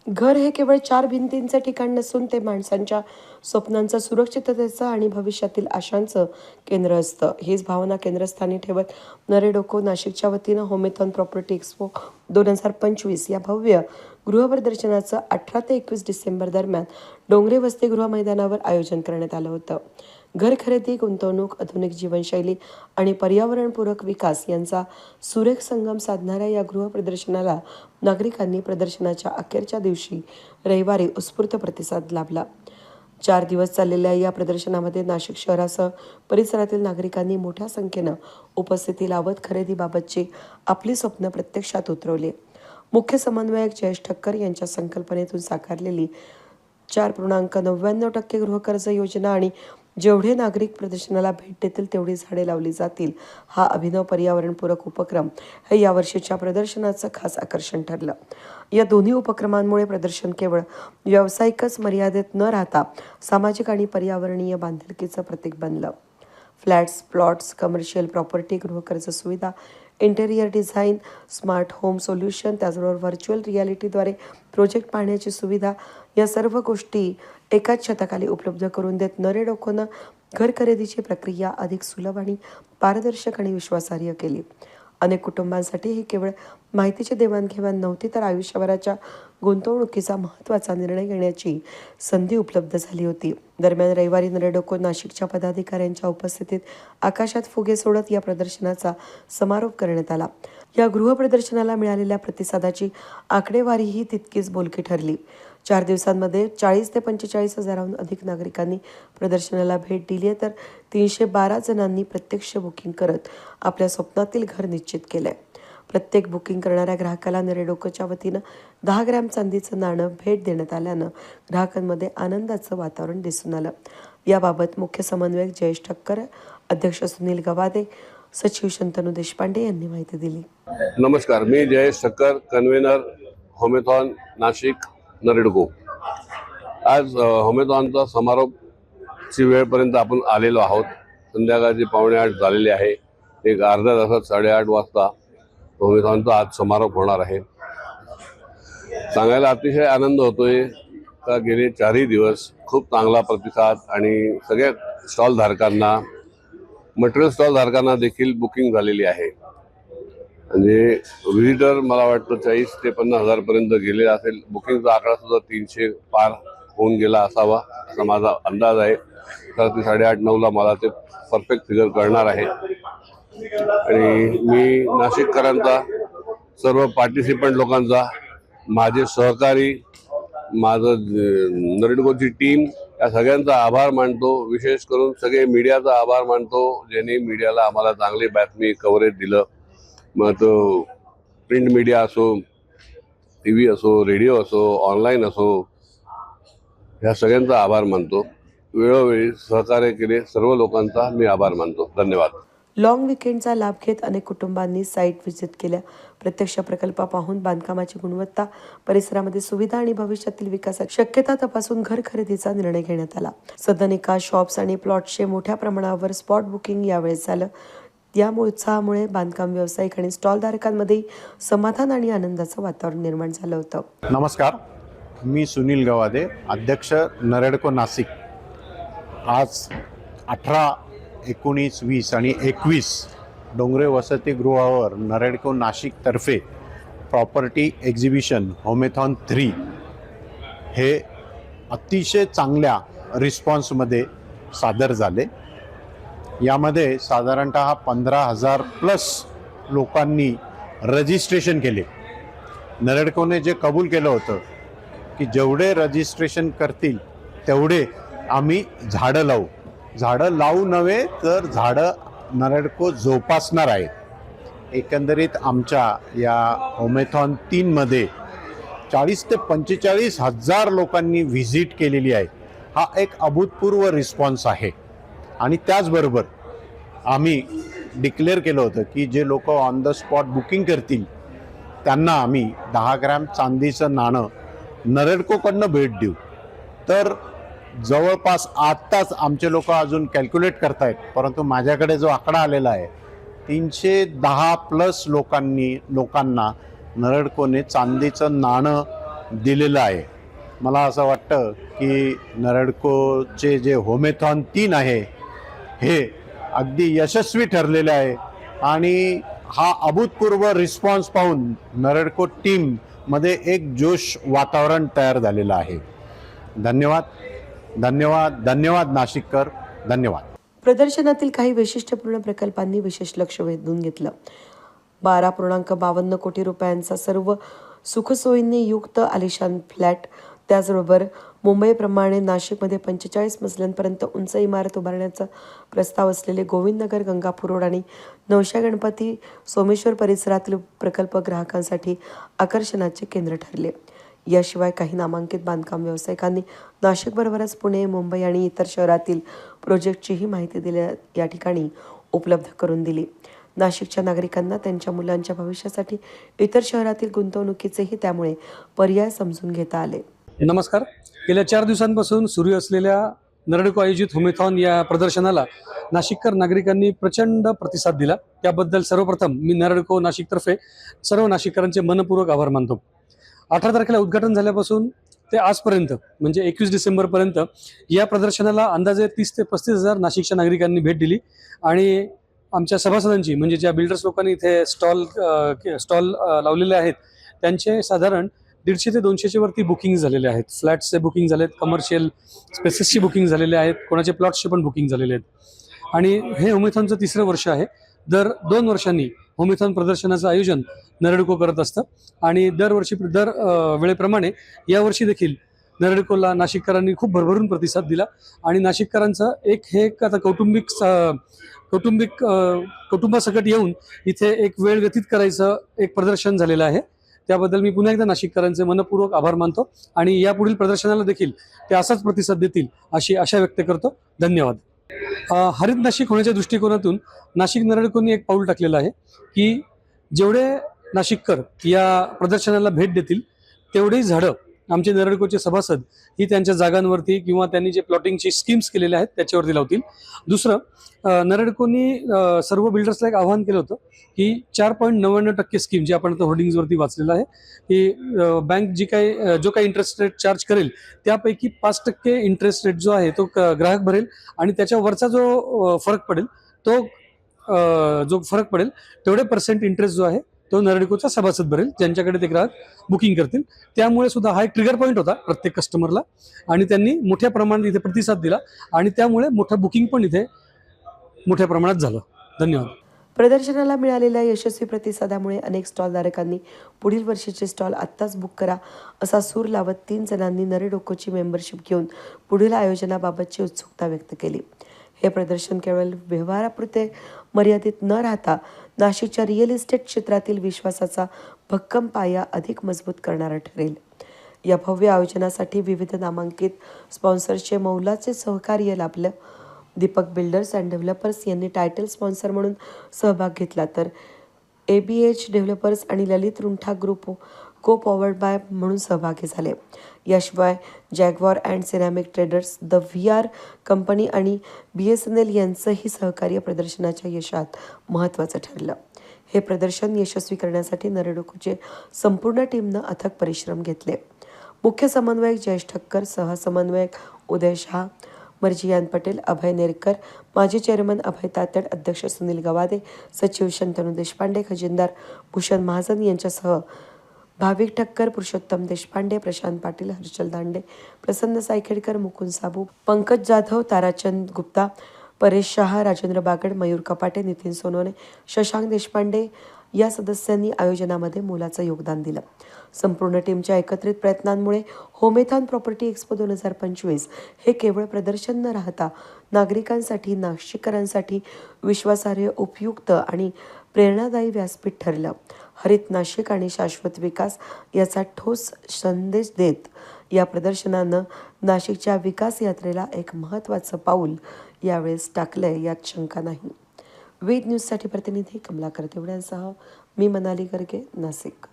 घर हे केवळ चार भिंतींचं ठिकाण नसून ते माणसांच्या स्वप्नांचं, सुरक्षिततेचं आणि भविष्यातील आशांचं केंद्र असतं. हीच भावना केंद्रस्थानी ठेवत नरेडोको नाशिकच्या वतीनं होमेथॉन प्रॉपर्टी एक्स्पो 2025 या भव्य गृहप्रदर्शनाचं 18 ते 21 डिसेंबर दरम्यान डोंगरे वसतिगृह मैदानावर आयोजन करण्यात आलं होतं. घर खरेदी, गुंतवणूक, आधुनिक जीवनशैली आणि पर्यावरणपूरक विकास यांचा सुरेख संगम साधणाऱ्या या गृहप्रदर्शनाला नागरिकांनी प्रदर्शनाच्या अखेरच्या दिवशी रविवारी उत्स्फूर्त प्रतिसाद लाभला. 4 दिवस चाललेल्या या प्रदर्शनामध्ये नाशिक शहरासह परिसरातील नागरिकांनी मोठ्या संख्येनं उपस्थिती लावत खरेदीबाबतची आपली स्वप्न प्रत्यक्षात उतरवली. मुख्य समन्वयक जयेश ठक्कर यांच्या संकल्पनेतून साकारलेली 4.99% गृहकर्ज योजना आणि जेवढे नागरिक प्रदर्शनाला भेट देतील तेवढी झाडे लावली जातील हा अभिनव पर्यावरणपूरक उपक्रम हे यावर्षीच्या प्रदर्शनाचं खास आकर्षण ठरलं. या दोन्ही उपक्रमांमुळे प्रदर्शन केवळ व्यावसायिकच मर्यादित न राहता सामाजिक आणि पर्यावरणीय बांधिलकीचं प्रतीक बनलं. फ्लॅट्स, प्लॉट्स, कमर्शियल प्रॉपर्टी, गृहकर्ज सुविधा, interior design, smart home solution, त्याचबरोबर व्हर्च्युअल रियालिटीद्वारे प्रोजेक्ट पाहण्याची सुविधा या सर्व गोष्टी एकाच छताखाली उपलब्ध करून देत नरेडोकोनं घर खरेदीची प्रक्रिया अधिक सुलभ आणि पारदर्शक आणि विश्वासार्ह केली. अनेक कुटुंबांसाठी ही केवळ माहितीची देवाणघेवाण नव्हती तर आयुष्यभराच्या गुंतवणुकीचा महत्त्वाचा निर्णय घेण्याची संधी उपलब्ध झाली होती. दरम्यान रविवारी नरेडोको नाशिकच्या पदाधिकाऱ्यांच्या उपस्थितीत आकाशात फुगे सोडत या प्रदर्शनाचा समारोप करण्यात आला. या गृहप्रदर्शनाला मिळालेल्या प्रतिसादाची आकडेवारीही तितकीच बोलकी ठरली. 4 दिवसांमध्ये 40 ते 45 हजाराहून अधिक नागरिकांनी प्रदर्शनाला भेट दिली आहे तर 312 जणांनी प्रत्यक्ष बुकिंग करत आपल्या स्वप्नातील घर निश्चित केलंय. प्रत्येक बुकिंग करणाऱ्या ग्राहकाला नरेडोकोच्या वतीनं 10 ग्रॅम चांदीचं नाणं भेट देण्यात आल्यानं ग्राहकांमध्ये आनंदाचं वातावरण दिसून आलं. याबाबत मुख्य समन्वयक जयेश ठक्कर, अध्यक्ष सुनील गवादे, सचिव शंतनू देशपांडे यांनी माहिती दिली. नमस्कार, मी जयेश ठक्कर, कन्व्हेनर होमेथॉन नाशिक नरेडको. आज होमेथॉनचा समारोपची वेळपर्यंत आपण आलेलो आहोत. संध्याकाळची 7:45 झालेली आहे. एक अर्ध्या तासात 8:30 वाजता होमेथॉनचा आज समारोप होणार आहे. सांगायला अतिशय आनंद होतोय का गेले 4ही दिवस खूप चांगला प्रतिसाद आणि सगळ्या स्टॉल धारकांना, मटेरियल स्टॉल धारकांना देखील बुकिंग झालेली आहे. म्हणजे व्हिजिटर मला वाटतं 40 ते 50 हजारपर्यंत गेलेला असेल. बुकिंगचा आकडा सुद्धा 300 पार होऊन गेला असावा असा माझा अंदाज आहे. तर ते 8:30-9ला मला ते परफेक्ट फिगर कळणार आहे. आणि मी नाशिककरांचा, सर्व पार्टिसिपंट लोकांचा, माझे सहकारी, माझं नरेडकोची टीम या सगळ्यांचा आभार मानतो. विशेष करून सगळे मीडियाचा आभार मानतो ज्यांनी मीडियाला आम्हाला चांगली बातमी कव्हरेज दिलं. मग तो प्रिंट मीडिया असो, TV असो, रेडिओ असो, ऑनलाईन असो, ह्या सगळ्यांचा आभार मानतो. वेळोवेळी सहकार्य केले सर्व लोकांचा मी आभार मानतो. धन्यवाद. लॉंग विकेंडचा लाभ घेत अनेक कुटुंबांनी साईट व्हिजिट केल्या. प्रत्यक्ष प्रकल्प पाहून बांधकामाची गुणवत्ता, परिसरामध्ये सुविधा आणि भविष्यातील विकासाची शक्यता तपासून घर खरेदीचा निर्णय घेण्यात आला. सदनिका, शॉप्स आणि प्लॉट्सचे मोठ्या प्रमाणावर स्पॉट बुकिंग यावेळेस झालं. या उत्साहामुळे बांधकाम व्यावसायिक आणि स्टॉलधारकांमध्ये समाधान आणि आनंदाचं वातावरण निर्माण झालं होतं. नमस्कार, मी सुनील गवादे, अध्यक्ष नरेडको नाशिक. आज 18, 19, 20 आणि 21 डोंगरे वसतिगृहावर नरेडको नाशिकतर्फे प्रॉपर्टी एक्झिबिशन होमेथॉन 3 हे अतिशय चांगल्या रिस्पॉन्समध्ये सादर झाले. यामध्ये साधारणतः 15,000 प्लस लोकांनी रजिस्ट्रेशन केले. नरेडकोने जे कबूल केलं होतं की जेवढे रजिस्ट्रेशन करतील तेवढे आम्ही झाडं लावू. झाडं लावू नव्हे तर झाडं नरेडको जोपासणार आहेत. एकंदरीत आमच्या या होमेथॉन 3मध्ये 40 ते 45 हजार लोकांनी व्हिजिट केलेली आहे. हा एक अभूतपूर्व रिस्पॉन्स आहे. आणि त्याचबरोबर आम्ही डिक्लेअर केलं होतं की जे लोक ऑन द स्पॉट बुकिंग करतील त्यांना आम्ही 10 ग्रॅम चांदीचं नाणं नरेडकोकडनं भेट देऊ. तर जवळपास आत्ताच आमचे लोक अजून कॅल्क्युलेट करतायत, परंतु माझ्याकडे जो आकडा आलेला आहे 310 प्लस लोकांना नरेडकोने चांदीचं नाणं दिलेलं आहे. मला असं वाटतं की नरडकोचे जे होमेथॉन 3 आहे हे अगदी यशस्वी ठरलेले आहे आणि हा अभूतपूर्व रिस्पॉन्स पाहून नरडको टीममध्ये एक जोश वातावरण तयार झालेलं आहे. धन्यवाद, धन्यवाद, धन्यवाद नाशिककर, धन्यवाद. प्रदर्शनातील काही वैशिष्ट्यपूर्ण प्रकल्पांनी विशेष लक्ष वेधून घेतलं. 12.52 कोटी रुपयांचा सर्व सुखसोयींनी युक्त आलिशान फ्लॅट, त्याचबरोबर मुंबईप्रमाणे नाशिकमध्ये 45 मजल्यांपर्यंत उंच इमारत उभारण्याचा प्रस्ताव असलेले गोविंदनगर, गंगापूर रोड आणि नवशा गणपती सोमेश्वर परिसरातील प्रकल्प ग्राहकांसाठी आकर्षणाचे केंद्र ठरले. याशिवाय काही नामांकित बांधकाम व्यावसायिकांनी नाशिकबरोबरच पुणे, मुंबई आणि इतर शहरातील प्रोजेक्टचीही माहिती दिल्या या ठिकाणी उपलब्ध करून दिली. नाशिकच्या नागरिकांना त्यांच्या मुलांच्या भविष्यासाठी इतर शहरातील गुंतवणुकीचेही त्यामुळे पर्याय समजून घेता आले. नमस्कार. गेल्या 4 दिवसांपासून सुरू असलेल्या नरडको आयोजित होमेथॉन या प्रदर्शनाला नाशिककर नागरिकांनी प्रचंड प्रतिसाद दिला. त्याबद्दल सर्वप्रथम मी नरडको नाशिकतर्फे सर्व नाशिककरांचे मनपूर्वक आभार मानतो. 18 तारखेला उद्घाटन झाल्यापासून ते आजपर्यंत म्हणजे 21 डिसेंबरपर्यंत या प्रदर्शनाला अंदाजे 30 ते 35 हजार नाशिकच्या नागरिकांनी भेट दिली आणि आमच्या सभासदांची म्हणजे ज्या बिल्डर्स लोकांनी इथे स्टॉल लावलेले आहेत त्यांचे साधारण 150 ते 200च्या वरती बुकिंग झालेले आहेत. फ्लॅट्सचे बुकिंग झालेत, कमर्शियल स्पेसेसची बुकिंग झालेले आहेत, कोणाचे प्लॉट्सचे पण बुकिंग झालेले आहेत आणि हे होमेथॉनचं 3रं वर्ष आहे. दर 2 वर्षांनी होमेथॉन प्रदर्शनाचं आयोजन नरडको करत असतं आणि दर वेळेप्रमाणे यावर्षी देखील नरडकोला नाशिककरांनी खूप भरभरून प्रतिसाद दिला आणि नाशिककरांचं एक आता कुटुंबासकट येऊन इथे एक वेळ व्यतीत करायचं एक प्रदर्शन झालेलं आहे. त्याबद्दल मी पुन्हा एकदा नाशिककरांचे मनपूर्वक आभार मानतो आणि यापुढील प्रदर्शनाला देखील ते असाच प्रतिसाद देतील अशी आशा व्यक्त करतो. धन्यवाद. हरित नाशिक होण्याच्या दृष्टिकोनातून नाशिक नरडकोनी एक पाऊल टाकलेलं आहे की जेवढे नाशिककर या प्रदर्शनाला भेट देतील तेवढेही झाडं आमचे नरडकोचे सभासद ही त्यांच्या जागांवरती किंवा त्यांनी जे प्लॉटिंगची स्कीम्स केलेल्या आहेत त्याच्यावरती लावतील. दुसरं, नरडकोनी सर्व बिल्डर्सला एक आवाहन केलं होतं की 4.99% स्कीम जी आपण आता होर्डिंग्सवरती वाचलेलं आहे की बँक जो काही इंटरेस्ट रेट चार्ज करेल त्यापैकी 5% इंटरेस्ट रेट जो आहे तो ग्राहक भरेल आणि त्याच्यावरचा जो फरक पडेल तेवढे पर्सेंट इंटरेस्ट जो आहे तो नरडकोचा सभासद भरेल ज्यांच्याकडे ते ग्राहक बुकिंग करतील. त्यामुळे सुद्धा हा एक ट्रिगर पॉईंट होता प्रत्येक कस्टमरला आणि त्यांनी मोठ्या प्रमाणात इथे प्रतिसाद दिला आणि त्यामुळे मोठं बुकिंग पण इथे मोठ्या प्रमाणात झालं. धन्यवाद. प्रदर्शनाला मिळालेल्या यशस्वी प्रतिसादामुळे अनेक स्टॉलधारकांनी पुढील वर्षीचे स्टॉल आत्ताच बुक करा असा सूर लावत 3 जणांनी नरडकोची मेंबरशिप घेऊन पुढील आयोजनाबाबतची उत्सुकता व्यक्त केली. हे प्रदर्शन केवळ व्यवहारापुरते मर्यादित न राहता नाशिकच्या रिअल इस्टेट क्षेत्रातील विश्वासाचा भक्कम पाया अधिक मजबूत करणारा ठरेल. या भव्य आयोजनासाठी विविध नामांकित स्पॉन्सर्सचे मौलाचे सहकार्य लाभलं. दीपक बिल्डर्स अँड डेव्हलपर्स यांनी टायटल स्पॉन्सर म्हणून सहभाग घेतला तर ABH डेव्हलपर्स आणि ललित रुंठा ग्रुप को पॉवर्ड बाय म्हणून सहभागी झाले. याशिवाय Jaguar and ceramic traders, the VR company आणि BSNL यांचंही सहकार्य प्रदर्शनाच्या यशात महत्त्वाचं ठरलं. हे प्रदर्शन यशस्वी करण्यासाठी नरडकोचे संपूर्ण टीमनं अथक परिश्रम घेतले. मुख्य समन्वयक जयेश ठक्कर, सहसमन्वयक उदय शहा, मर्जियान पटेल, अभय नेरकर, माजी चेअरमन अभय तातड, अध्यक्ष सुनील गवादे, सचिव शंतनू देशपांडे, खजिनदार भूषण महाजन यांच्यासह भाविक ठक्कर, पुरुषोत्तम देशपांडे, प्रशांत पाटील, हर्षल दांडे, प्रसन्न सायखेडकर, मुकुंद साबू, पंकज जाधव, ताराचंद गुप्ता, परेश शहा, राजेंद्र बागड, मयूर कपाटे, नितीन सोनवणे, शशांक देशपांडे या सदस्यांनी आयोजनामध्ये मोलाचं योगदान दिलं. संपूर्ण टीमच्या एकत्रित प्रयत्नांमुळे होमेथॉन प्रॉपर्टी एक्स्पो 2025 हे केवळ प्रदर्शन न राहता नागरिकांसाठी, नाशिककरांसाठी विश्वासार्ह, उपयुक्त आणि प्रेरणादायी व्यासपीठ ठरलं. हरित नाशिक आणि शाश्वत विकास याचा ठोस संदेश देत या प्रदर्शनानं नाशिकच्या विकास यात्रेला एक महत्त्वाचं पाऊल यावेळेस टाकलंय यात शंका नाही. वेद न्यूजसाठी प्रतिनिधी कमलाकर तेवड्यांसह मी मनाली गर्गे, नाशिक.